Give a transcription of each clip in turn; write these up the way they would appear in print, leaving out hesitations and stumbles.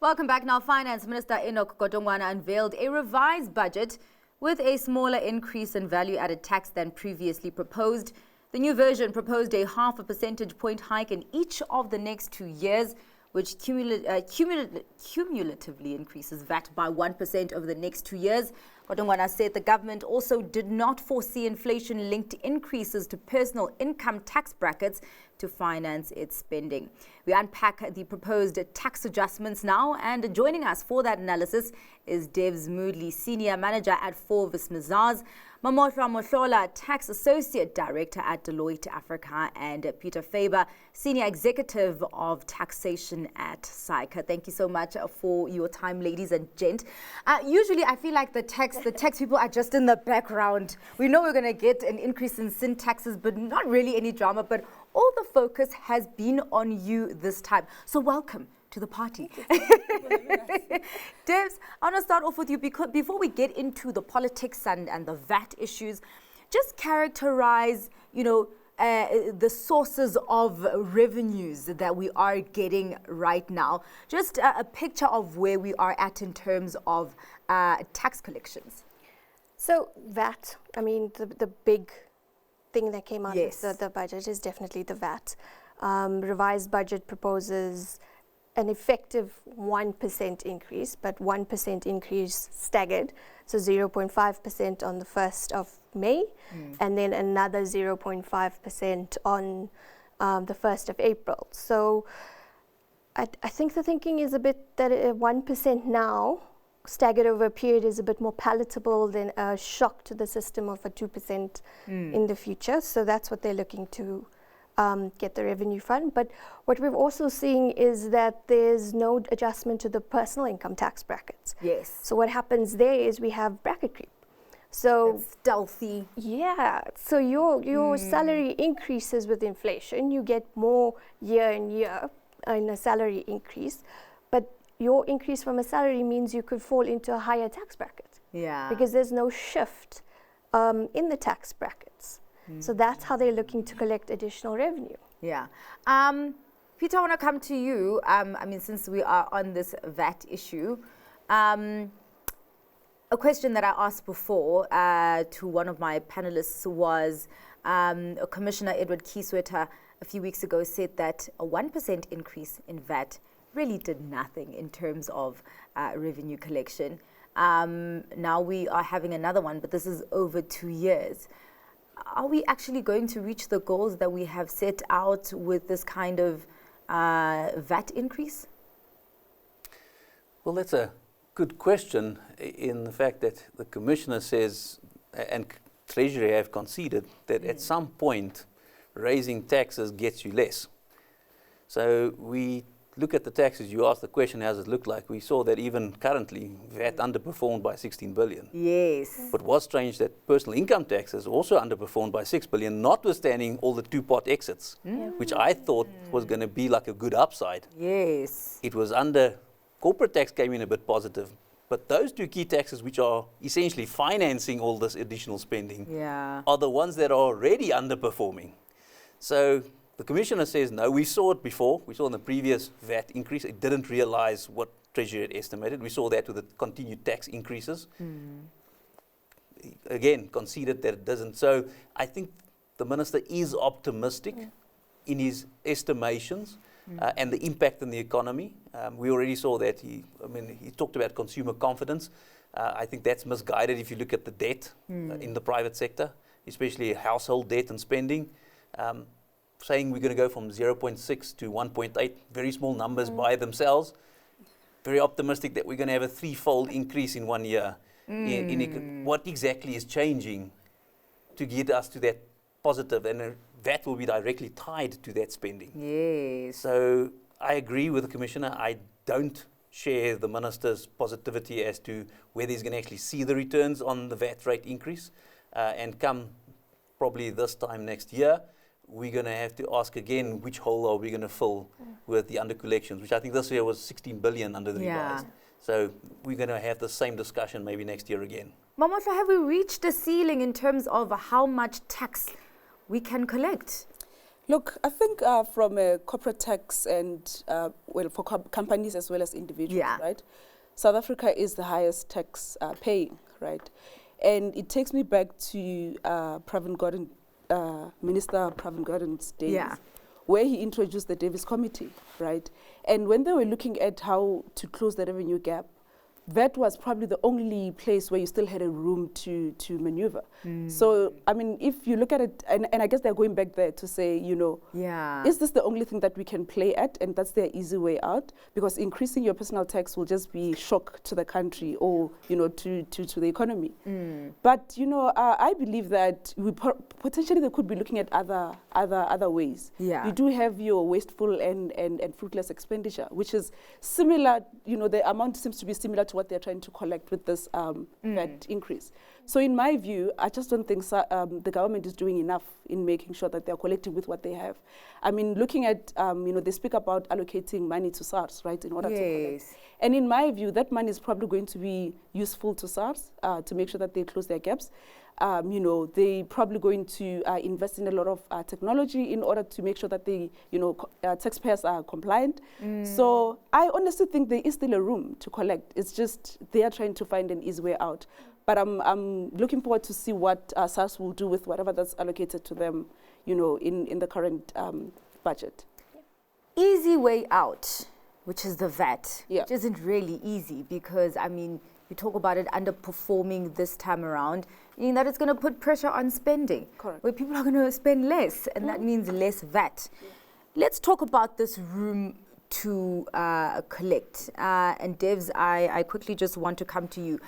Welcome back. Now, Finance Minister Enoch Godongwana unveiled a revised budget with a smaller increase in value-added tax than previously proposed. The new version proposed a 0.5 percentage point hike in each of the next 2 years, which cumulatively increases VAT by 1% over the next 2 years. Godongwana said the government also did not foresee inflation-linked increases to personal income tax brackets to finance its spending. We unpack the proposed tax adjustments now, and joining us for that analysis is Devs Moodley, Senior Manager at Forbes Mazars, Mamotla Mohlola, Tax Associate Director at Deloitte Africa, and Peter Faber, Senior Executive of Taxation at SAICA. Thank you so much for your time, ladies and gent. Usually I feel like the tax people are just in the background. We know we're going to get an increase in sin taxes, but not really any drama. But all the focus has been on you this time. So welcome to the party. Devs, I want to start off with you because before we get into the politics and the VAT issues, just characterize, the sources of revenues that we are getting right now. Just a picture of where we are at in terms of tax collections. So VAT, the big thing that came out Yes. of the budget is definitely the VAT. Revised budget proposes an effective 1% increase, but 1% increase staggered. So 0.5% on the 1st of May, and then another 0.5% on the 1st of April. So I think the thinking is a bit that 1% now, staggered over a period, is a bit more palatable than a shock to the system of a 2% in the future. So that's what they're looking to get the revenue fund. But what we've also seen is that there's no adjustment to the personal income tax brackets. Yes. So what happens there is we have bracket creep. So it's stealthy. Yeah. So your salary increases with inflation. You get more year on year in a salary increase, but your increase from a salary means you could fall into a higher tax bracket. Yeah. Because there's no shift in the tax brackets. So that's how they're looking to collect additional revenue. Yeah. Peter, I want to come to you. Since we are on this VAT issue, a question that I asked before to one of my panelists was Commissioner Edward Kieswetter a few weeks ago said that a 1% increase in VAT really did nothing in terms of revenue collection. Now we are having another one, but this is over 2 years. Are we actually going to reach the goals that we have set out with this kind of VAT increase? Well, that's a good question in the fact that the Commissioner says, and Treasury have conceded, that at some point raising taxes gets you less. So we look at the taxes. You asked the question, how does it look like? We saw that even currently, VAT underperformed by 16 billion. Yes. But what's strange that personal income taxes also underperformed by 6 billion, notwithstanding all the two-part exits, which I thought was going to be like a good upside. Yes. It was under, corporate tax came in a bit positive, but those two key taxes, which are essentially financing all this additional spending, are the ones that are already underperforming. So the Commissioner says, no, we saw it before. We saw in the previous VAT increase. It didn't realize what Treasury had estimated. We saw that with the continued tax increases. Again, conceded that it doesn't. So I think the Minister is optimistic in his estimations and the impact on the economy. We already saw that. He talked about consumer confidence. I think that's misguided if you look at the debt in the private sector, especially household debt and spending. Saying we're going to go from 0.6 to 1.8, very small numbers by themselves. Very optimistic that we're going to have a threefold increase in 1 year. What exactly is changing to get us to that positive? And that will be directly tied to that spending. Yes. So I agree with the Commissioner. I don't share the Minister's positivity as to whether he's going to actually see the returns on the VAT rate increase. And come probably this time next year, we're going to have to ask again which hole are we going to fill with the under collections, which I think this year was 16 billion under the revised. So we're going to have the same discussion maybe next year again. Mamotla, have we reached a ceiling in terms of how much tax we can collect? Look, I think from a corporate tax and, for companies as well as individuals, right? South Africa is the highest tax paying, right? And it takes me back to Pravin Gordhan, Minister Pravin Gordhan's days, where he introduced the Davis Committee, right? And when they were looking at how to close the revenue gap, that was probably the only place where you still had a room to maneuver. So, I mean, if you look at it, and I guess they're going back there to say, you know, is this the only thing that we can play at? And that's their easy way out, because increasing your personal tax will just be shock to the country or, you know, to the economy. But, you know, I believe that we potentially they could be looking at other ways. You do have your wasteful and fruitless expenditure, which is similar, you know, the amount seems to be similar to what they're trying to collect with this VAT increase. So in my view, I just don't think the government is doing enough in making sure that they're collecting with what they have. I mean, looking at, you know, they speak about allocating money to SARS, right, in order to collect. And in my view, that money is probably going to be useful to SARS to make sure that they close their gaps. You know, they probably going to invest in a lot of technology in order to make sure that they, you know, taxpayers are compliant. So I honestly think there is still a room to collect. It's just they are trying to find an easy way out. But I'm looking forward to see what SARS will do with whatever that's allocated to them, you know, in the current budget. Easy way out, which is the VAT, which isn't really easy because, I mean, you talk about it underperforming this time around, meaning that it's going to put pressure on spending. Correct. Where people are going to spend less, and that means less VAT. Let's talk about this room to collect. And Devs, I quickly just want to come to you.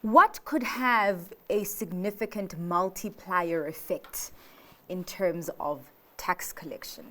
What could have a significant multiplier effect in terms of tax collection?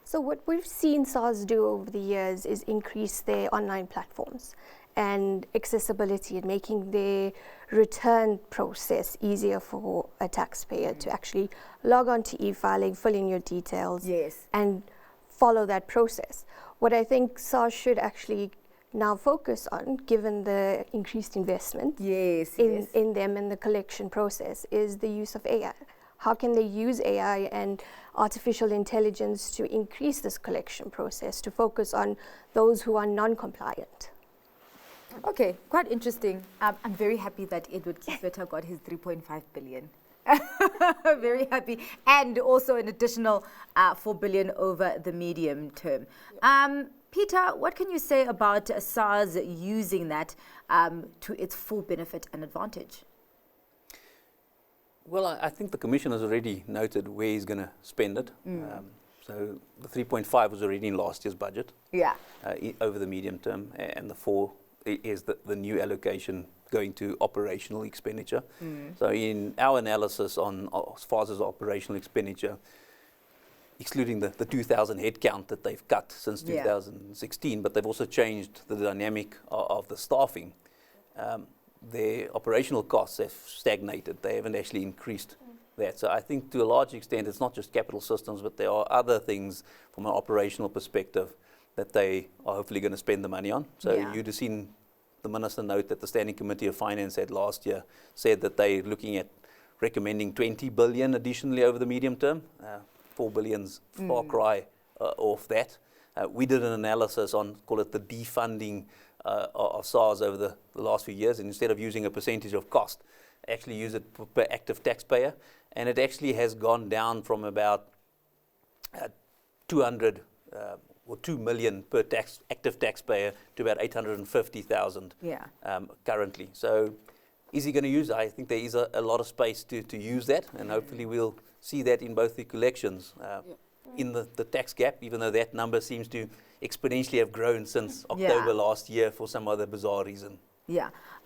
So what we've seen SARS do over the years is increase their online platforms and accessibility and making their return process easier for a taxpayer to actually log on to e-filing, fill in your details, and follow that process. What I think SARS should actually now focus on, given the increased investment in them and the collection process, is the use of AI. How can they use AI and artificial intelligence to increase this collection process, to focus on those who are non-compliant? Okay, quite interesting. I'm very happy that Edward Kieswetter got his 3.5 billion. Very happy. And also an additional 4 billion over the medium term. Peter, what can you say about SARS using that to its full benefit and advantage? Well, I think the Commission has already noted where he's going to spend it. So the 3.5 was already in last year's budget. Over the medium term, and the 4 is the new allocation going to operational expenditure. So in our analysis on as far as operational expenditure, excluding the 2,000 headcount that they've cut since 2016, but they've also changed the dynamic of the staffing. Their operational costs have stagnated. They haven't actually increased that. So I think to a large extent, it's not just capital systems, but there are other things from an operational perspective that they are hopefully going to spend the money on. So you'd have seen the Minister note that the Standing Committee of Finance had last year said that they're looking at recommending 20 billion additionally over the medium term. 4 billion's far cry off that. We did an analysis on, call it the defunding of SARS over the last few years, and instead of using a percentage of cost, actually use it per active taxpayer, and it actually has gone down from about 200 or 2 million per active taxpayer to about 850,000 currently. So is he going to use it? I think there is a lot of space to use that, and hopefully we'll see that in both the collections. In the tax gap, even though that number seems to exponentially have grown since October last year for some other bizarre reason.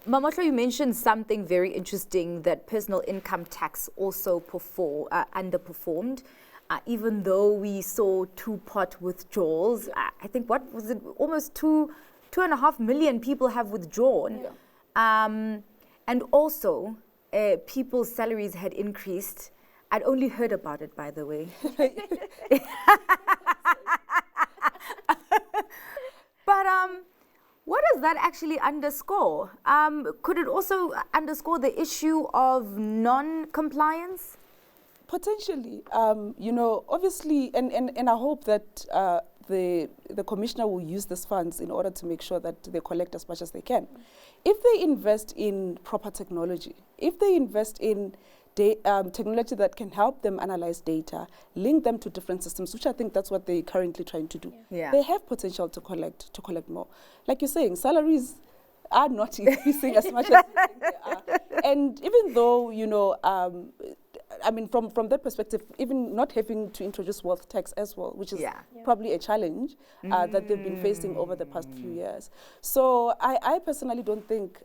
Mamotlo, you mentioned something very interesting, that personal income tax also underperformed. Even though we saw two-pot withdrawals, I think, what was it, almost 2.5 million people have withdrawn. And also, people's salaries had increased. I'd only heard about it, by the way. But what does that actually underscore? Could it also underscore the issue of non-compliance? Potentially, obviously, and I hope that the commissioner will use these funds in order to make sure that they collect as much as they can. If they invest in proper technology, if they invest in technology that can help them analyze data, link them to different systems, which I think that's what they're currently trying to do. Yeah. They have potential to collect more. Like you're saying, salaries are not increasing as much as you think they are. And even though, from that perspective, even not having to introduce wealth tax as well, which is probably a challenge that they've been facing over the past few years. So I personally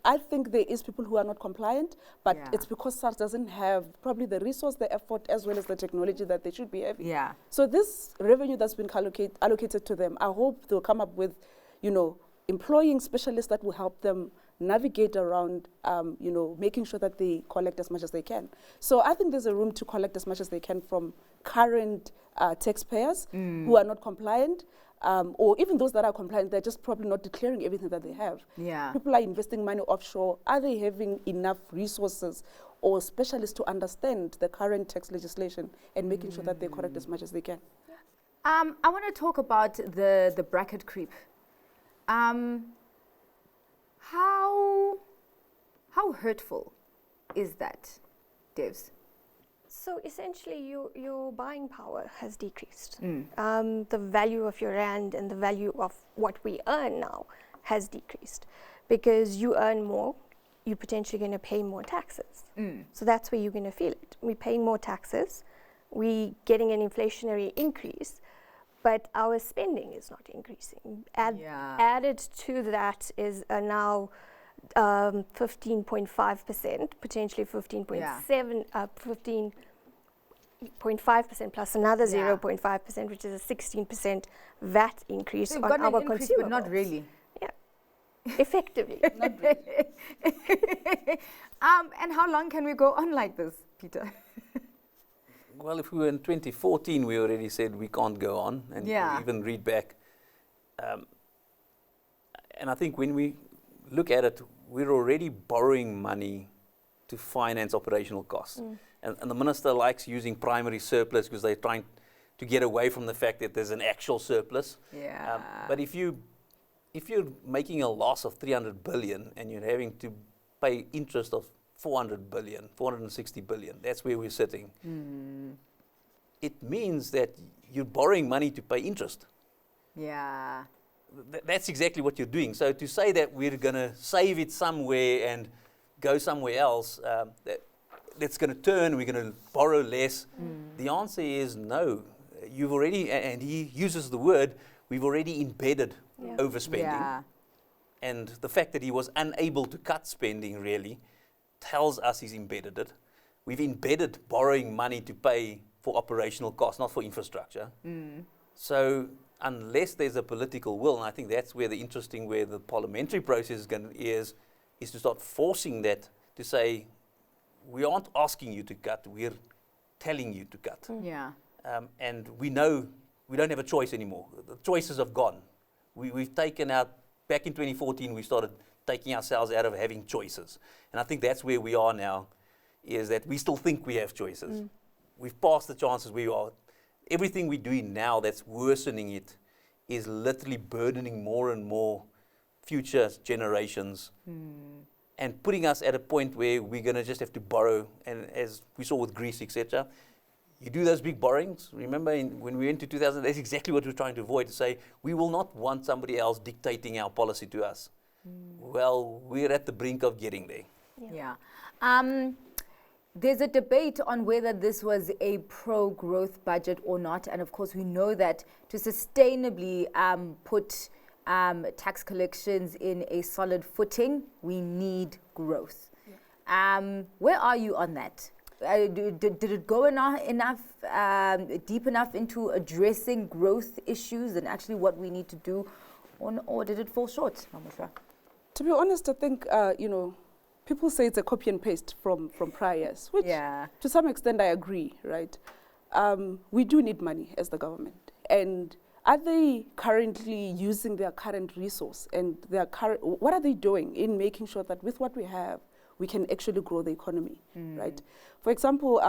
I think there is people who are not compliant, but it's because SARS doesn't have probably the resource, the effort, as well as the technology that they should be having. Yeah. So this revenue that's been allocated to them, I hope they'll come up with, employing specialists that will help them navigate around, making sure that they collect as much as they can. So I think there's a room to collect as much as they can from current taxpayers who are not compliant, or even those that are compliant, they're just probably not declaring everything that they have. Yeah. People are investing money offshore. Are they having enough resources or specialists to understand the current tax legislation and making sure that they collect as much as they can? I want to talk about the bracket creep. How hurtful is that, Devs? So essentially, your buying power has decreased. The value of your rand and the value of what we earn now has decreased. Because you earn more, you're potentially going to pay more taxes. So that's where you're going to feel it. We're paying more taxes, we're getting an inflationary increase, but our spending is not increasing. Added to that is now 15.5%, potentially 15.7, 15.5% plus another 0.5%, which is a 16% VAT increase so on our consumer. But not really. Yeah, effectively. Not really. And how long can we go on like this, Peter? Well, if we were in 2014, we already said we can't go on, and you even read back. And I think when we look at it, we're already borrowing money to finance operational costs. And the minister likes using primary surplus because they're trying to get away from the fact that there's an actual surplus. But if you're making a loss of 300 billion and you're having to pay interest of 400 billion, 460 billion, that's where we're sitting. It means that you're borrowing money to pay interest. Yeah. That's exactly what you're doing. So to say that we're going to save it somewhere and go somewhere else, that's going to turn, we're going to borrow less, the answer is no. You've already, and he uses the word, we've already embedded overspending. And the fact that he was unable to cut spending really tells us he's embedded it. We've embedded borrowing money to pay for operational costs, not for infrastructure. So unless there's a political will, and I think that's where the parliamentary process is to start forcing that, to say, we aren't asking you to cut, we're telling you to cut. And we know we don't have a choice anymore. The choices have gone. We've taken out, back in 2014, we started taking ourselves out of having choices. And I think that's where we are now, is that we still think we have choices. We've passed the chances where we are. Everything we're doing now that's worsening it is literally burdening more and more future generations and putting us at a point where we're going to just have to borrow. And as we saw with Greece, etc., you do those big borrowings. Remember when we went to 2000, that's exactly what we're trying to avoid, to say we will not want somebody else dictating our policy to us. Well, we're at the brink of getting there. There's a debate on whether this was a pro-growth budget or not. And of course, we know that to sustainably put tax collections in a solid footing, we need growth. Where are you on that? Did it go deep enough into addressing growth issues and actually what we need to do, or did it fall short, Mamusha? To be honest, I think, people say it's a copy and paste from prior years, which to some extent I agree, right? We do need money as the government. And are they currently using their current resource and what are they doing in making sure that with what we have, we can actually grow the economy, right? For example,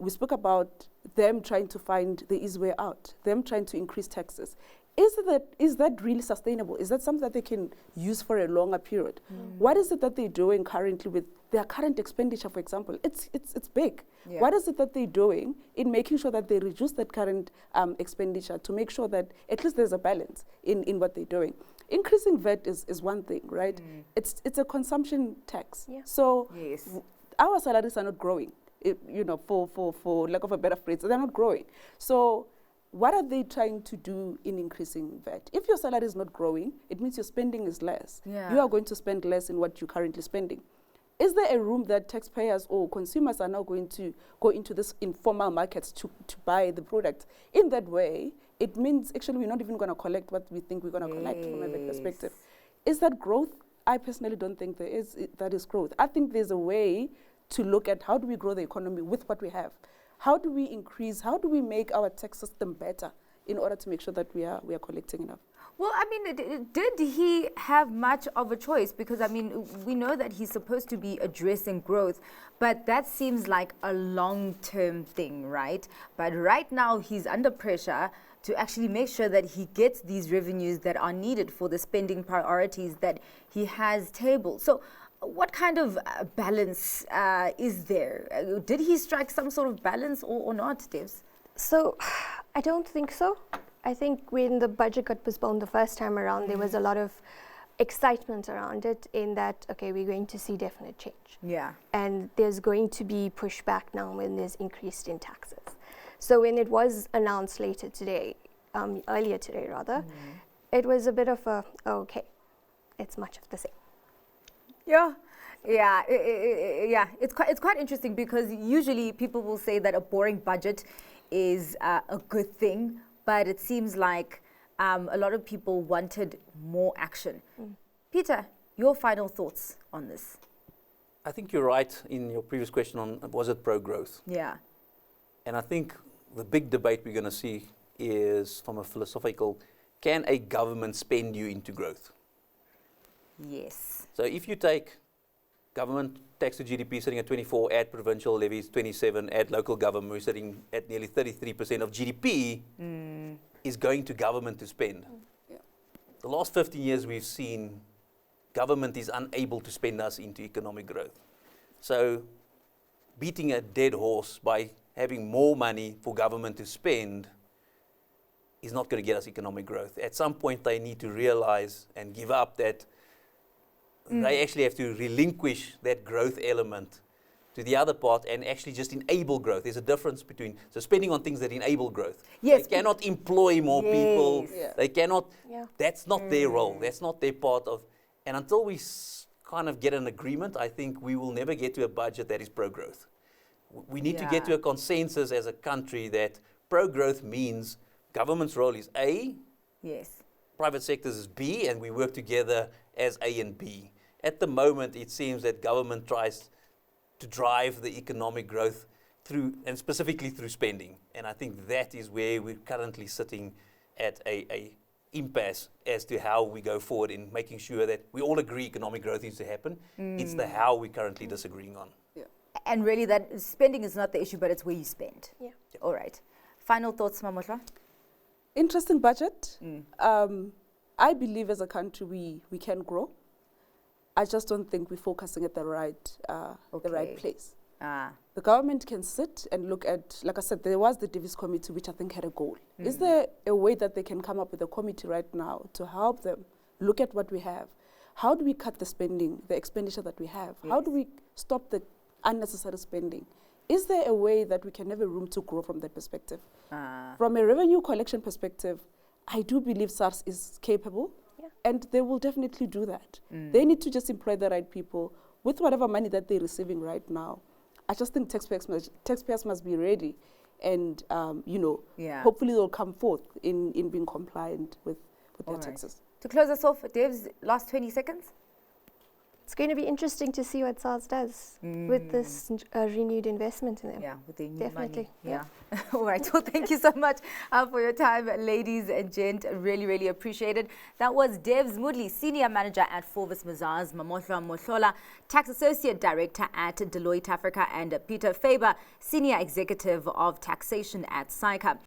we spoke about them trying to find the easy way out, them trying to increase taxes. Is that really sustainable? Is that something that they can use for a longer period? What is it that they're doing currently with their current expenditure, for example? It's big. Yeah. What is it that they're doing in making sure that they reduce that current expenditure to make sure that at least there's a balance in what they're doing? Increasing VAT is one thing, right? It's a consumption tax. Yeah. So Yes. our salaries are not growing, for lack of a better phrase, they're not growing. So what are they trying to do in increasing VAT? If your salary is not growing, it means your spending is less. Yeah. You are going to spend less in what you're currently spending. Is there a room that taxpayers or consumers are now going to go into this informal markets to buy the product? In that way, it means actually we're not even going to collect what we think we're going to collect from a VAT perspective. Is that growth? I personally don't think that is growth. I think there's a way to look at how do we grow the economy with what we have. How do we make our tax system better in order to make sure that we are collecting enough? Well, I mean, did he have much of a choice? Because, I mean, we know that he's supposed to be addressing growth, but that seems like a long-term thing, right? But right now, he's under pressure to actually make sure that he gets these revenues that are needed for the spending priorities that he has tabled. So what kind of balance is there? Did he strike some sort of balance or not, Devs? So I don't think so. I think when the budget got postponed the first time around, there was a lot of excitement around it in that, okay, we're going to see definite change. Yeah. And there's going to be pushback now when there's increased in taxes. So when it was announced earlier today, it was a bit of a, okay, it's much of the same. Yeah. It's quite interesting because usually people will say that a boring budget is a good thing, but it seems like a lot of people wanted more action. Peter, your final thoughts on this? I think you're right in your previous question on was it pro-growth? Yeah. And I think the big debate we're going to see is from a philosophical, can a government spend you into growth? Yes. So if you take government tax to GDP sitting at 24, add provincial levies 27, add local government, we're sitting at nearly 33% of GDP is going to government to spend. Yeah. The last 15 years we've seen government is unable to spend us into economic growth. So beating a dead horse by having more money for government to spend is not going to get us economic growth. At some point they need to realize and give up that they actually have to relinquish that growth element to the other part and actually just enable growth. There's a difference between, so spending on things that enable growth. Yes. They cannot employ more people. Yeah. They cannot, Yeah. that's not their role. That's not their part of, and until we kind of get an agreement, I think we will never get to a budget that is pro-growth. We need to get to a consensus as a country that pro-growth means government's role is A, Yes. private sectors is B, and we work together as A and B. At the moment, it seems that government tries to drive the economic growth through, and specifically through spending. And I think that is where we're currently sitting at a impasse as to how we go forward in making sure that we all agree economic growth needs to happen. It's the how we're currently disagreeing on. And really that spending is not the issue, but it's where you spend. Yeah. All right. Final thoughts, Mamotla? Interesting budget. I believe as a country we can grow. I just don't think we're focusing at the right place. The government can sit and look at, like I said, there was the Davis Committee, which I think had a goal. Is there a way that they can come up with a committee right now to help them look at what we have? How do we cut the spending, the expenditure that we have? Yes. How do we stop the unnecessary spending? Is there a way that we can have a room to grow from that perspective? From a revenue collection perspective, I do believe SARS is capable, and they will definitely do that. They need to just employ the right people with whatever money that they're receiving right now. I just think taxpayers must be ready, and hopefully they'll come forth in being compliant with their taxes. To close us off, Dev's last 20 seconds. it's going to be interesting to see what SARS does with this renewed investment in them. Yeah, with the new Definitely. money. Yeah. All right. Well, thank you so much for your time, ladies and gent. Really, really appreciate it. That was Devs Mudli, Senior Manager at Forvis Mazars, Mamohla Mohlola, Tax Associate Director at Deloitte Africa, and Peter Faber, Senior Executive of Taxation at SAICA.